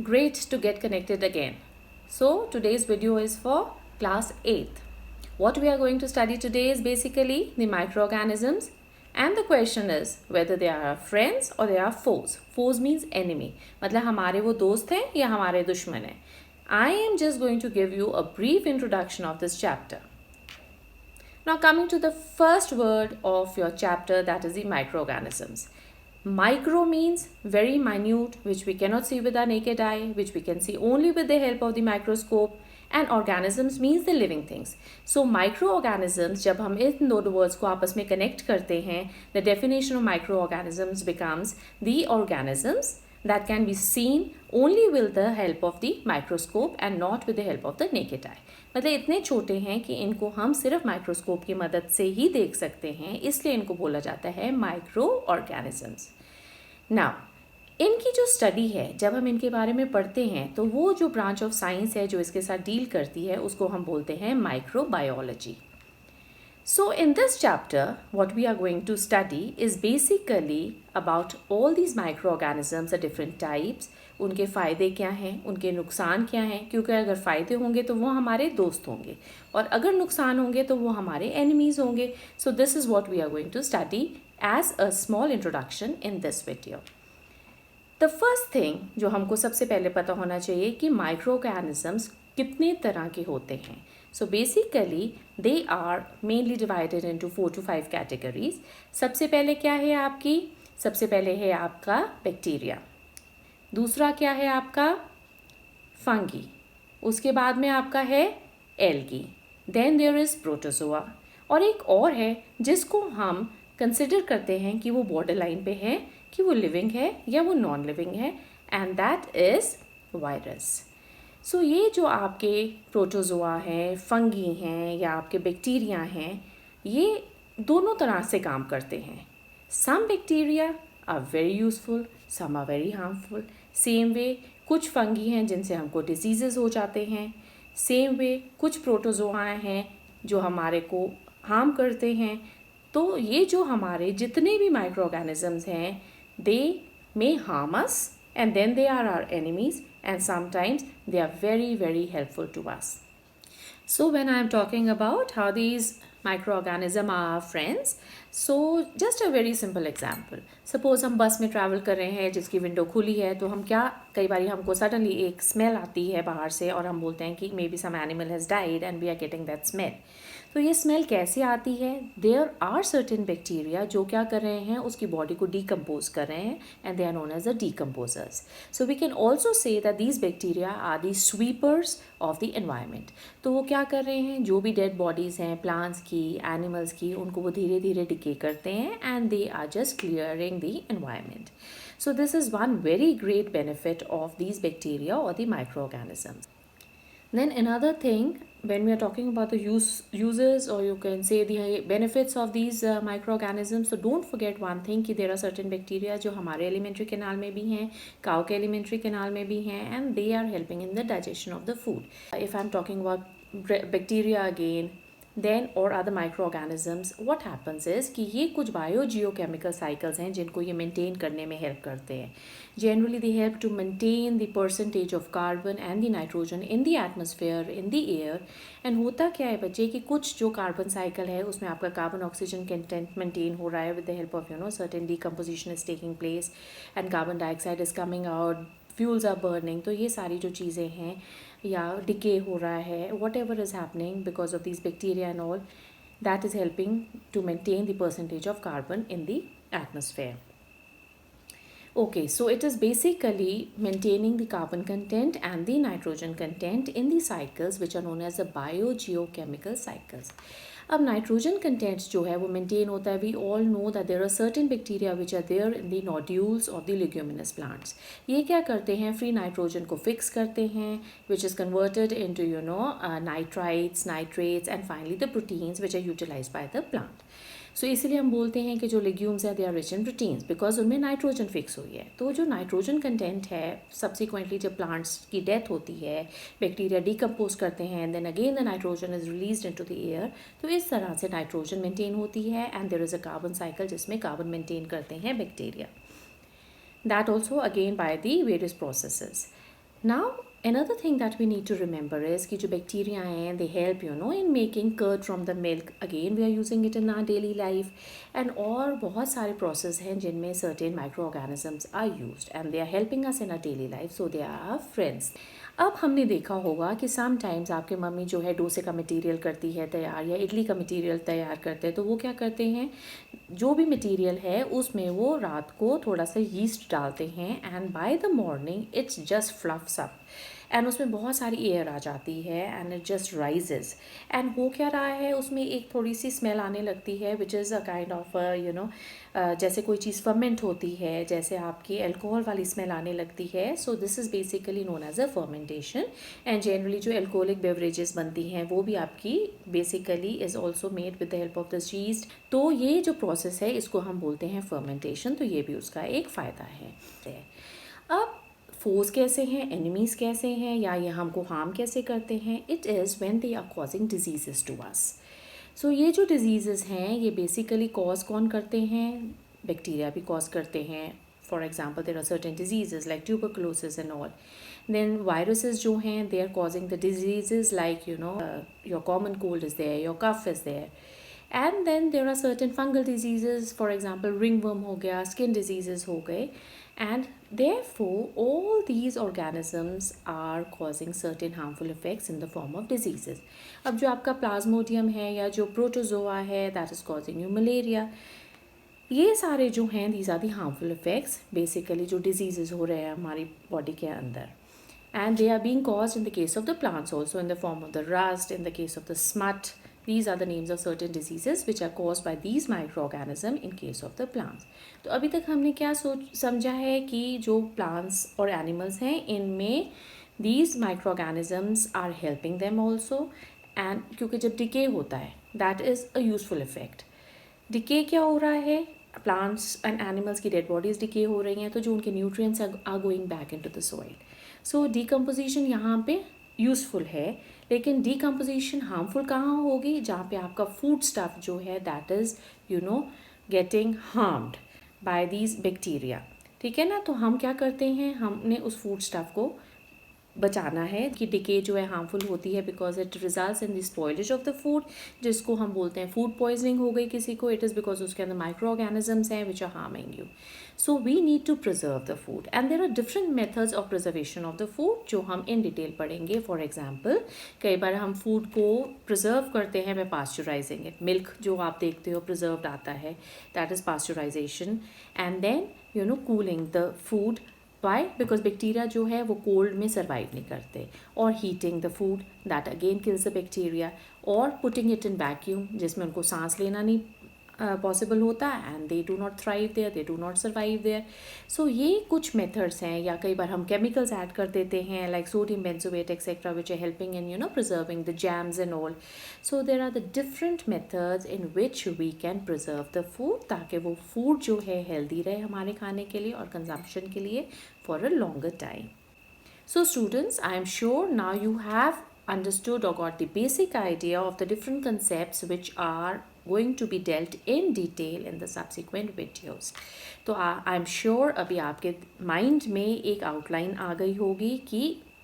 Great to get connected again. So today's video is for class 8th. What we are going to study today is basically the microorganisms, and the question is whether they are our friends or they are foes. Foes means enemy. मतलब हमारे वो दोस्त हैं या हमारे दुश्मन हैं. I am just going to give you a brief introduction of this chapter. Now coming to the first word of your chapter, that is the microorganisms. Micro means very minute, which we cannot see with our naked eye, which we can see only with the help of the microscope. And organisms means the living things. So microorganisms, जब हम इन दो words को आपस में connect करते हैं, the definition of microorganisms becomes the organisms that can be seen only with the help of the microscope and not with the help of the naked eye. मतलब इतने छोटे हैं कि इनको हम सिर्फ माइक्रोस्कोप की मदद से ही देख सकते हैं, इसलिए इनको बोला जाता है माइक्रो ऑर्गेनिजम्स. नाउ इनकी जो स्टडी है, जब हम इनके बारे में पढ़ते हैं तो वो जो ब्रांच ऑफ साइंस है जो इसके साथ डील करती है उसको हम बोलते हैं microbiology. So in this chapter, what we are going to study is basically about all these microorganisms, the different types, उनके फ़ायदे क्या हैं, उनके नुकसान क्या हैं, क्योंकि अगर फ़ायदे होंगे तो वो हमारे दोस्त होंगे और अगर नुकसान होंगे तो वो हमारे enemies होंगे. So this is what we are going to study as a small introduction in this video. The first thing जो हमको सबसे पहले पता होना चाहिए कि microorganisms कितने तरह के होते हैं. So basically they are mainly divided into 4 to 5 categories. सबसे पहले क्या है आपकी? सबसे पहले है आपका बैक्टीरिया. दूसरा क्या है आपका? फंगी. उसके बाद में आपका है algae. Then there is protozoa. और एक और है जिसको हम कंसिडर करते हैं कि वो बॉर्डर लाइन पे है कि वो लिविंग है या वो नॉन लिविंग है, एंड दैट इज़ वायरस. सो ये जो आपके प्रोटोजोआ हैं, फंगी हैं या आपके बैक्टीरिया हैं, ये दोनों तरह से काम करते हैं. Some bacteria are very useful, some are very harmful. Same way कुछ फंगी हैं जिनसे हमको डिजीज़ेस हो जाते हैं. सेम वे कुछ प्रोटोजोआ हैं जो हमारे को हार्म करते हैं. तो ये जो हमारे जितने भी माइक्रोऑर्गेनिजम्स हैं, they may harm us and then they are our enemies, and sometimes they are very very helpful to us. So when I am talking about how these microorganisms are our friends, so just a very simple example. Suppose हम बस में travel कर रहे हैं जिसकी window खुली है, तो हम क्या, कई बार हमको सडनली एक स्मेल आती है बाहर से और हम बोलते हैं कि maybe some animal has died and we are getting that smell. तो ये स्मेल कैसे आती है? देयर आर सर्टेन बैक्टीरिया जो क्या कर रहे हैं, उसकी बॉडी को डीकम्पोज कर रहे हैं, and they are known as the decomposers. So we can also say that these bacteria are the sweepers of the environment. तो वो क्या कर रहे हैं, जो भी डेड बॉडीज़ हैं प्लांट्स की, एनिमल्स की, उनको वो धीरे धीरे डिके करते हैं, and they are just clearing the environment. So this is one very great benefit of these bacteria or the microorganisms. Then another thing, when we are talking about the uses, or you can say the benefits of these microorganisms, so don't forget one thing कि there are certain bacteria जो हमारे alimentary canal में भी हैं, cow के alimentary canal में भी हैं, and they are helping in the digestion of the food. If I'm talking about bacteria again, then or other microorganisms, what happens is कि ये कुछ biogeochemical cycles हैं जिनको ये maintain करने में help करते हैं. Generally they help to maintain the percentage of carbon and the nitrogen in the atmosphere, in the air. and होता क्या है बच्चे कि कुछ जो कार्बन साइकिल है उसमें आपका कार्बन ऑक्सीजन कंटेंट मेंटेन हो रहा है with the help of certain decomposition is taking place and carbon dioxide is coming out, fuels are burning. तो ये सारी जो चीज़ें हैं या डिके हो रहा है, whatever is happening because of these bacteria and all, that is helping to maintain the percentage of carbon in the atmosphere. Okay, so it is basically maintaining the carbon content and the nitrogen content in the cycles which are known as the biogeochemical cycles. अब nitrogen content जो है वो maintain होता है. We all know that there are certain bacteria which are there in the nodules of the leguminous plants. ये क्या करते हैं, फ्री नाइट्रोजन को फिक्स करते हैं, which is converted into nitrites, nitrates and finally the proteins which are utilised by the plant. So इसीलिए हम बोलते हैं कि जो लेग्यूम्स हैं they are rich in proteins because उनमें नाइट्रोजन फिक्स हुई है. तो जो नाइट्रोजन कंटेंट है सब्सिक्वेंटली जब प्लांट्स की डेथ होती है, बैक्टीरिया डिकम्पोज करते हैं and then again the nitrogen is released into the air. तो इस तरह से नाइट्रोजन मेंटेन होती है and there is a carbon cycle जिसमें कार्बन मेंटेन करते हैं bacteria. That also again by the various processes. Now another thing that we need to remember is कि जो bacteria हैं they help in making curd from the milk. Again we are using it in our daily life. And और बहुत सारे process हैं जिनमें certain microorganisms are used and they are helping us in our daily life, so they are our friends. अब हमने देखा होगा कि समटाइम्स आपके मम्मी जो है डोसे का मटेरियल करती है तैयार या इडली का मटेरियल तैयार करते हैं, तो वो क्या करते हैं, जो भी मटेरियल है उसमें वो रात को थोड़ा सा यीस्ट डालते हैं and by the morning it's just fluffs up and उसमें बहुत सारी एयर आ जाती है and it just rises and हो क्या रहा है, उसमें एक थोड़ी सी स्मेल आने लगती है which is a kind of जैसे कोई चीज़ फर्मेंट होती है, जैसे आपकी अल्कोहल वाली स्मेल आने लगती है. So this is basically known as a fermentation and generally जो एल्कोहलिक बेवरेजेस बनती हैं वो भी आपकी basically is also made with the help of the yeast. तो ये जो प्रोसेस है इसको हम बोलते हैं फर्मेंटेशन. तो ये भी उसका एक फ़ायदा है. अब फोर्स कैसे हैं, एनिमीज़ कैसे हैं, या ये हमको हार्म कैसे करते हैं, it is when they are causing disease to us. So ये जो डिजीज़ हैं ये बेसिकली कॉज कौन करते हैं, बैक्टीरिया भी कॉज करते हैं. For example there are certain disease like tuberculosis and all. Then viruses जो हैं they are causing the disease like your common cold is there, your cough is there. And then there are certain fungal diseases, for example ringworm हो गया, skin diseases हो गए, and therefore all these organisms are causing certain harmful effects in the form of diseases. अब जो आपका Plasmodium है या जो प्रोटोजोआ है that is causing you malaria, ये सारे जो हैं these are the harmful effects basically जो diseases हो रहे हैं हमारी body के अंदर. And they are being caused in the case of the plants also in the form of the rust, in the case of the smut. These are the names of certain diseases which are caused by these microorganisms in case of the plants. तो अभी तक हमने क्या समझा है कि जो plants और animals हैं इनमें these microorganisms are helping them also, and क्योंकि जब decay होता है that is a useful effect. Decay क्या हो रहा है, plants and animals की dead bodies decay हो रही हैं, तो जो उनके nutrients are going back into the soil. So decomposition यहाँ पे यूज़फुल है, लेकिन डिकम्पोजिशन हार्मफुल कहाँ होगी, जहाँ पे आपका फूड स्टफ जो है that is getting harmed by these bacteria. ठीक है ना. तो हम क्या करते हैं, हमने उस फूड स्टफ को बचाना है कि डिके जो है हार्मफुल होती है because it results in the spoilage of the food, जिसको हम बोलते हैं फूड पॉइजनिंग हो गई किसी को. इट इज़ बिकॉज उसके अंदर माइक्रो ऑर्गेनिजम्स हैं which are harming you. So we need to preserve the food and there are different methods of preservation of the food जो हम इन डिटेल पढ़ेंगे. फॉर एग्जाम्पल कई बार हम फूड को प्रिजर्व करते हैं बाय पास्चराइजिंग इट. मिल्क जो आप देखते हो प्रिजर्व्ड आता है that is pasteurisation. And then cooling the food. Why, because bacteria जो है वो कोल्ड में सर्वाइव नहीं करते. और heating the food that again kills the bacteria. और पुटिंग इट इन वैक्यूम जिसमें उनको सांस लेना नहीं पॉसिबल होता and they do not thrive there, they do not survive there. So ये कुछ मेथड्स हैं. या कई बार हम केमिकल्स ऐड कर देते हैं like sodium benzoate etcetera which are helping in preserving the jams and all. So there are the different methods in which we can preserve the food ताकि वो फूड जो है हेल्दी रहे हमारे खाने के लिए और कंजम्पशन के लिए for a longer time. So students, I am sure now you have understood or got the basic idea of the different concepts which are going to be dealt in detail in the subsequent videos. तो I am sure अभी आपके mind में एक outline आ गई होगी कि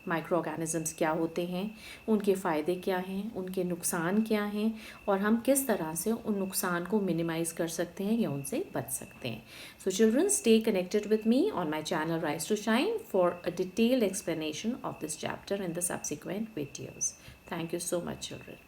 micro organisms क्या होते हैं, उनके फ़ायदे क्या हैं, उनके नुकसान क्या हैं और हम किस तरह से उन नुकसान को मिनिमाइज़ कर सकते हैं या उनसे बच सकते हैं. So children, stay connected with me on my channel rise to shine for a detailed explanation of this chapter in the subsequent videos. Thank you so much, children.